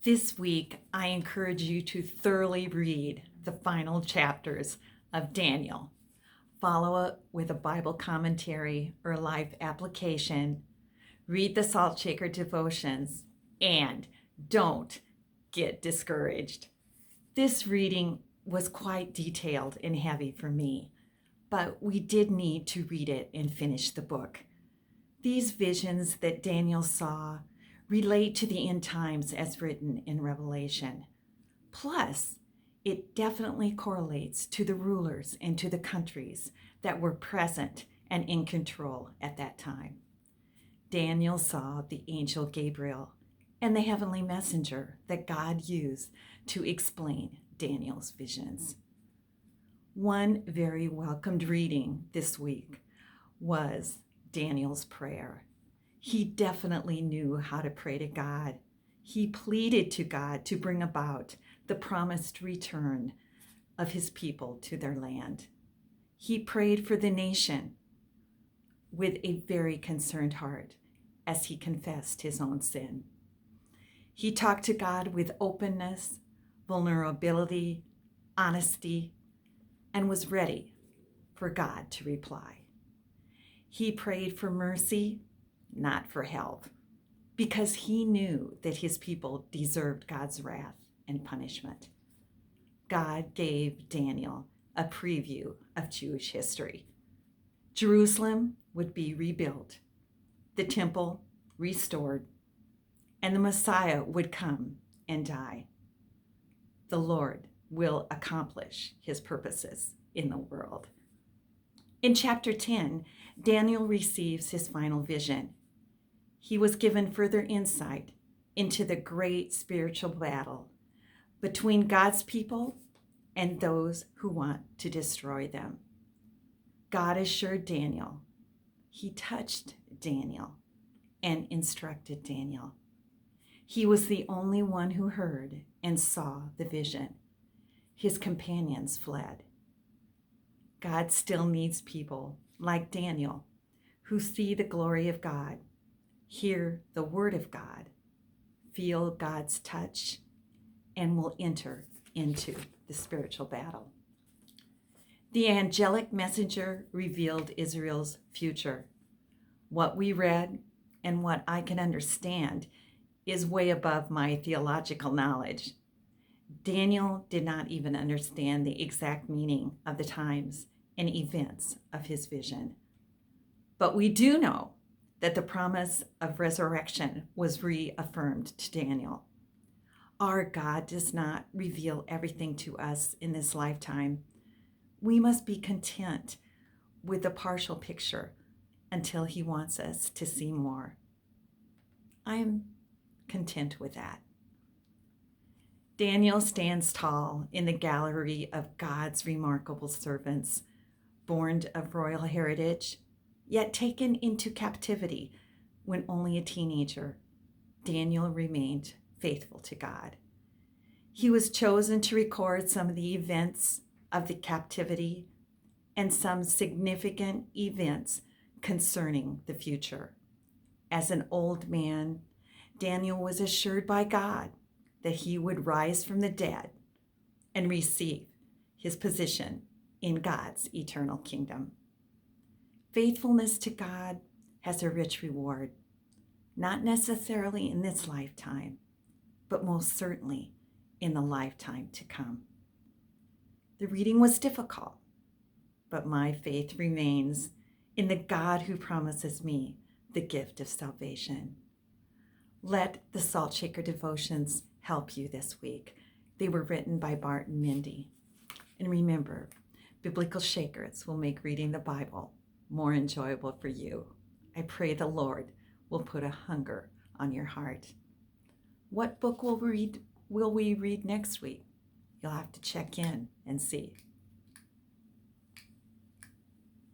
This week, I encourage you to thoroughly read the final chapters of Daniel. Follow it with a Bible commentary or life application. Read the Salt Shaker devotions and don't get discouraged. This reading was quite detailed and heavy for me, but we did need to read it and finish the book. These visions that Daniel saw relate to the end times as written in Revelation. Plus, it definitely correlates to the rulers and to the countries that were present and in control at that time. Daniel saw the angel Gabriel and the heavenly messenger that God used to explain Daniel's visions. One very welcomed reading this week was Daniel's prayer. He definitely knew how to pray to God. He pleaded to God to bring about the promised return of his people to their land. He prayed for the nation with a very concerned heart as he confessed his own sin. He talked to God with openness, vulnerability, honesty, and was ready for God to reply. He prayed for mercy, not for help, because he knew that his people deserved God's wrath and punishment. God gave Daniel a preview of Jewish history. Jerusalem would be rebuilt, the temple restored, and the Messiah would come and die. The Lord will accomplish his purposes in the world. In chapter 10, Daniel receives his final vision. He was given further insight into the great spiritual battle between God's people and those who want to destroy them. God assured Daniel. He touched Daniel and instructed Daniel. He was the only one who heard and saw the vision. His companions fled. God still needs people like Daniel who see the glory of God, hear the word of God, feel God's touch, and will enter into the spiritual battle. The angelic messenger revealed Israel's future. What we read and what I can understand is way above my theological knowledge. Daniel did not even understand the exact meaning of the times and events of his vision. But we do know that the promise of resurrection was reaffirmed to Daniel. Our God does not reveal everything to us in this lifetime. We must be content with the partial picture until he wants us to see more. I am content with that. Daniel stands tall in the gallery of God's remarkable servants, born of royal heritage, yet taken into captivity when only a teenager. Daniel remained faithful to God. He was chosen to record some of the events of the captivity and some significant events concerning the future. As an old man, Daniel was assured by God that he would rise from the dead and receive his position in God's eternal kingdom. Faithfulness to God has a rich reward, not necessarily in this lifetime, but most certainly in the lifetime to come. The reading was difficult, but my faith remains in the God who promises me the gift of salvation. Let the Salt Shaker devotions help you this week. They were written by Bart and Mindy. And remember, biblical shakers will make reading the Bible more enjoyable for you. I pray the Lord will put a hunger on your heart. What book will we read next week? You'll have to check in and see.